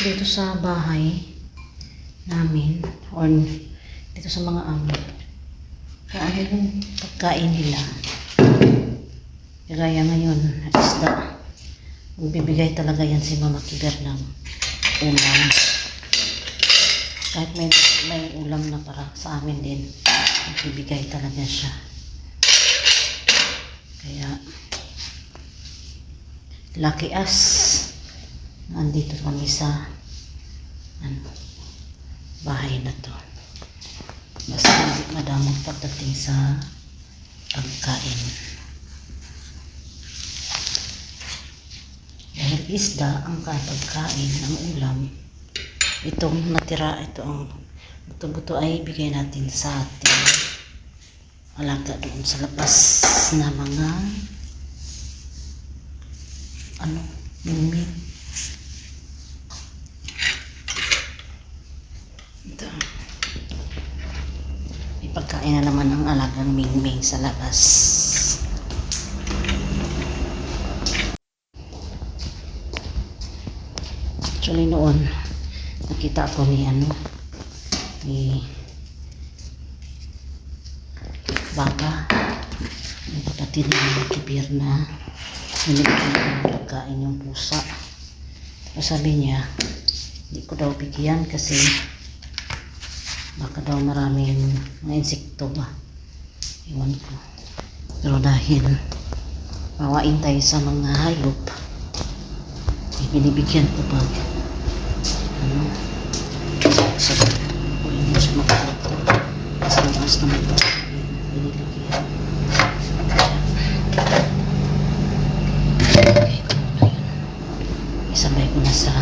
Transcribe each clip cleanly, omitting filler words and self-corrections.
dito sa bahay namin or dito sa mga amo. Kaya ano yung pagkain nila. Kagaya ngayon, isda. Magbibigay talaga yan si Mama Kiber ng ulam. Kahit may ulam na para sa amin din, magbibigay talaga siya. Kaya, lucky us. Nandito kami sa bahay na to. Basta hindi madamot pagdating sa pagkain. Dahil isda ang kapagkain ng ulam, itong natira, ito ang buto-buto ay bigay natin sa ating alaga doon sa labas na mga mingming. Ito. May pagkain na naman ng alagang mingming sa labas. Actually noon, nakita ko ni Baka, yung kapatid ni Mama Kiber na binibigyan ng pagkain yung pusa. Tapos sabi niya, hindi ko daw bigyan kasi baka daw maraming mga insekto ba. Iwan ko. Pero dahil mawain tayo sa mga hayop, binibigyan ko pag so kung hindi siya makakalito kasi mas naman ito binibigyan. Okay ko muna yun. Isabay ko na sa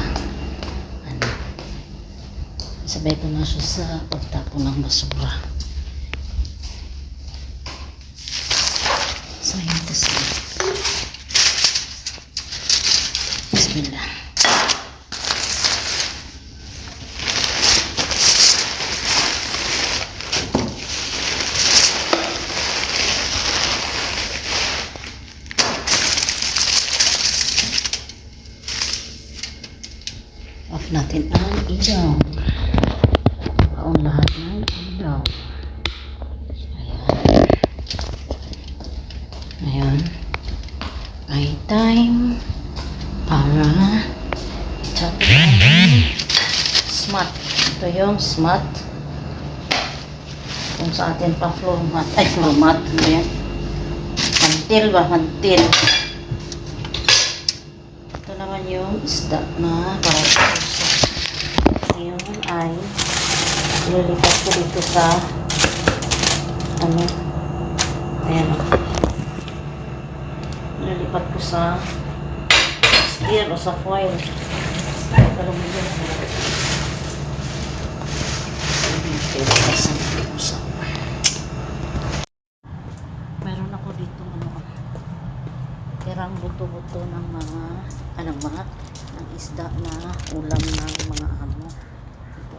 isabay ko na siya sa pagtapon ng basura. So yun kasi bismillah. Off natin ang ilaw. On lahat ng ilaw. Ayan. Ay time para smart. Ito yung smart. Kung sa atin pa floor mat. Ay, floor mat. Ayan. Mantil ba? Mantil. Ito naman yung isda na para sa puso. Ngayon ay ililipat ko dito sa ayan o. Ililipat ko sa spear o sa foil. Kalumigyan ko. Meron ako dito tirang buto-buto ng mga ng isda na ulam ng mga amo. Ito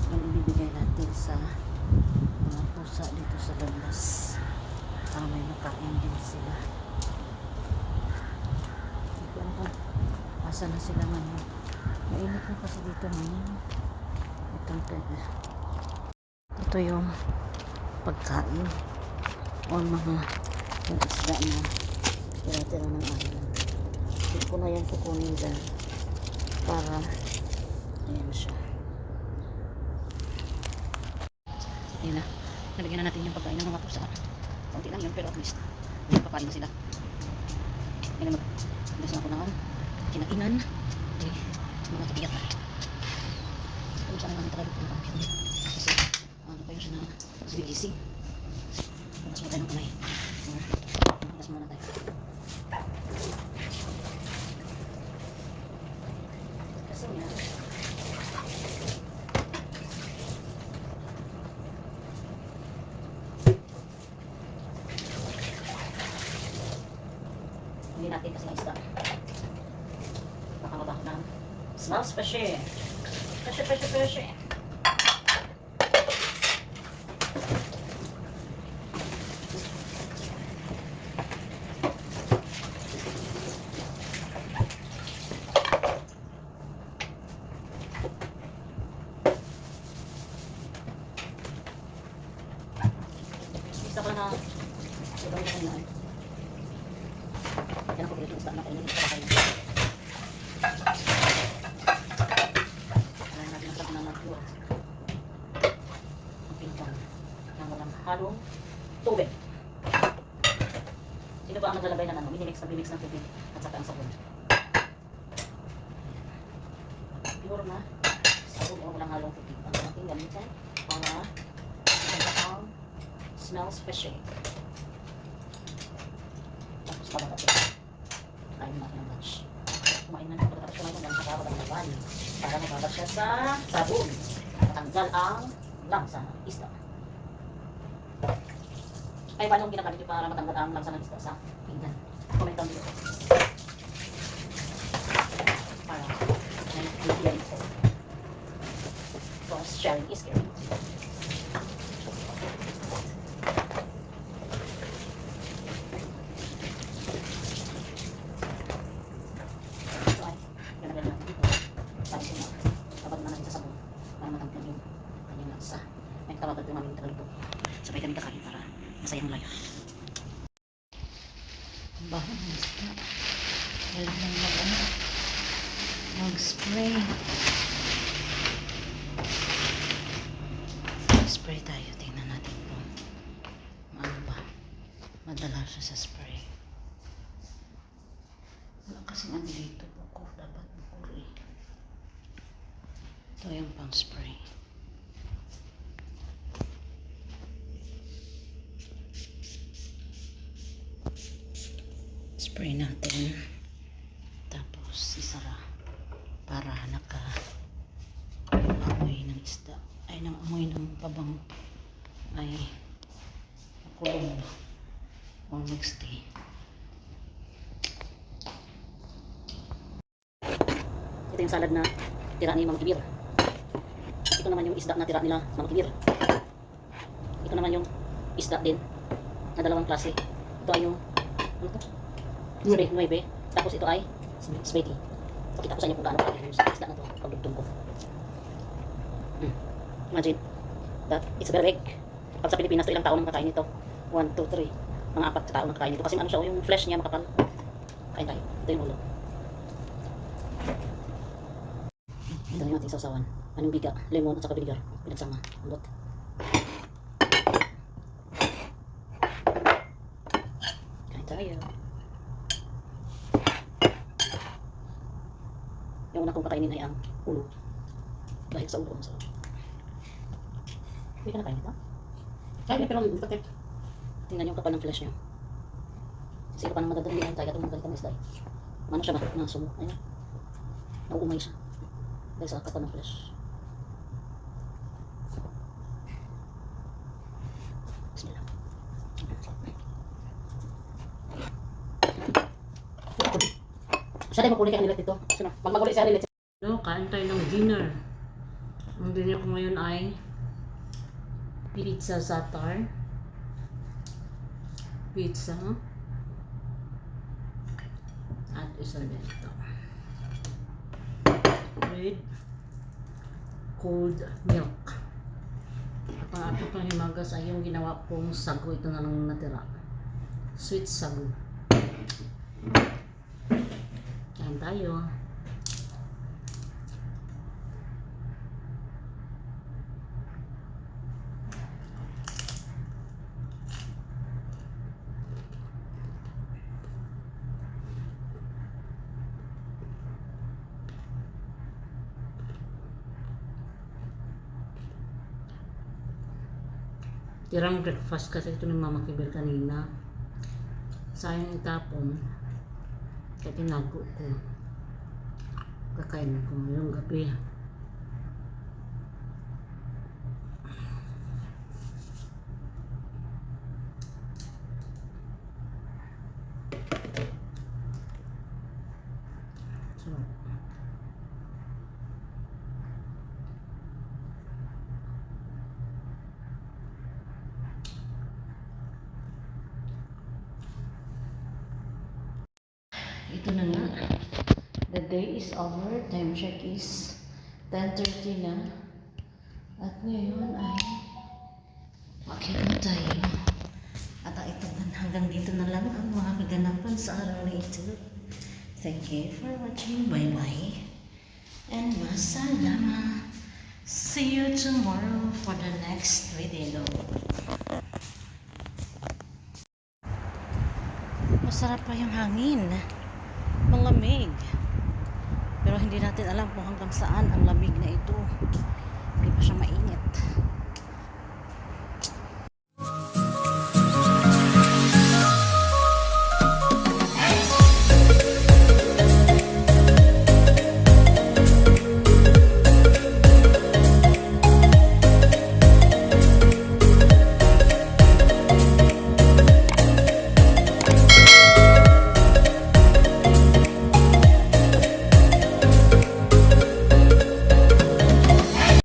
yung ibibigay natin sa mga pusa dito sa labas para may makain din sila. Ito ako, asa na sila ngayon. Mainit na kasi dito ngayon. Ito yung pagkain o mga yung isda na tira-tira ng alam. Hindi ko na yan kukunin dyan para ayan siya. Ayan na. Nalagyan na natin yung pagkain ng mga pusa. Kaunti lang yun pero at least may papain na sila. Ayan na mag-alas na ako ng kinainan. Okay. Mga kapiyat na. Kung saan naman talaga itong kapiyat. Kasi kayo siya na sibigising. Magas mo tayo ng kamay. Magas muna tayo. Kasi nga hindi natin kasi ng isda. Nakakabak ng smells fishy. Fishy. isda na kainin ito kayo. Alam natin ang sarap na mag-uwa. Ang pinggan na walang halong tubig. Sino ba ang naglalagay ng ano? Minimix ng tubig at saka ang sabon. Pure na sabon o walang halong tubig. Ang ating gamitin para ang smells fishy. Tapos kabagat ito. Kain natin ang lunch. Kumain na natin pagkatapos kumain ng lunch sa kabagat ng bali para mababad siya sa sabon. Matanggal ang langsa ng isda. Ay, paano ang ginagamit para matanggal ang langsa ng isda sa pinggan? Comment down below. Para may ito. Because sharing is caring. Tawagan ko namin tagalog. Sabay kami kakain para masayang layo. Ang baho ng isda. Kailangan mag-spray. Spray tayo. Tingnan natin kung ano ba. Madala siya sa spray. Wala kasing ano dito. Buko. Dapat buko rin. Ito yung pang spray. Spray natin tapos isara para naka-amoy ng isda ay ng amoy ng pabango ay makulong or magstay. Ito yung salad na tira ni Mama Kibir. Ito naman yung isda na tira nila Mama Kibir. Ito naman yung isda din na dalawang klase. Ito ay yung ano to? 9. Tapos ito ay spaghetti. Pakita ko sa inyo kung gaano kalaki yung isda na ito pagdugtong ko. Imagine that it's very big. Pag sa Pilipinas ito ilang tao nang makakain ito? 1, 2, 3. Mga 4 tao nang kakain ito. Kasi ano siya, yung flesh niya makapal. Kain tayo. Ito yung ulo. Ito yung ating sausawan. Anong biga? Lemon at saka vinegar. Pinagsama. Ambot. Kain tayo. Yung una kong kakainin ay ang ulo. Dahil sa ulo. Hindi ka nakain ito? Kaya pero bakit? Tingnan yung kapal ng flesh niya. Kasi ito pa nang madadalihan tayo itong magalitan ng isda. Ano siya ba? Nasumo. Ayan. Nauumay siya. Dahil sa kapal ng flesh. Bismillah. Siya din magkulit ka nilat dito. Magmagulit siya nilat. No, kain tayo ng dinner. Ang dinner ko ngayon ay pizza zatar. Pizza. At isa din ito. With cold milk. At ang ating panghimagas ay yung ginawa kong sago. Ito na lang natira. Sweet sago. Kain tayo. Tirang breakfast kasi ito ni Mama Kibir kanina. Sayang itapon. Kaya tinago ko. Kakain ko ngayong gabi. So, ito na nga. The day is over. Time check is 10:30 na. At ngayon ay makikita na tayo. At ito hanggang dito na lang ang mga kaganapan sa araw na ito. Thank you for watching. Bye-bye. And masalama. See you tomorrow for the next video. Masarap pa yung hangin. Malamig. Pero hindi natin alam kung hanggang saan ang lamig na ito. Hindi pa siya mainit.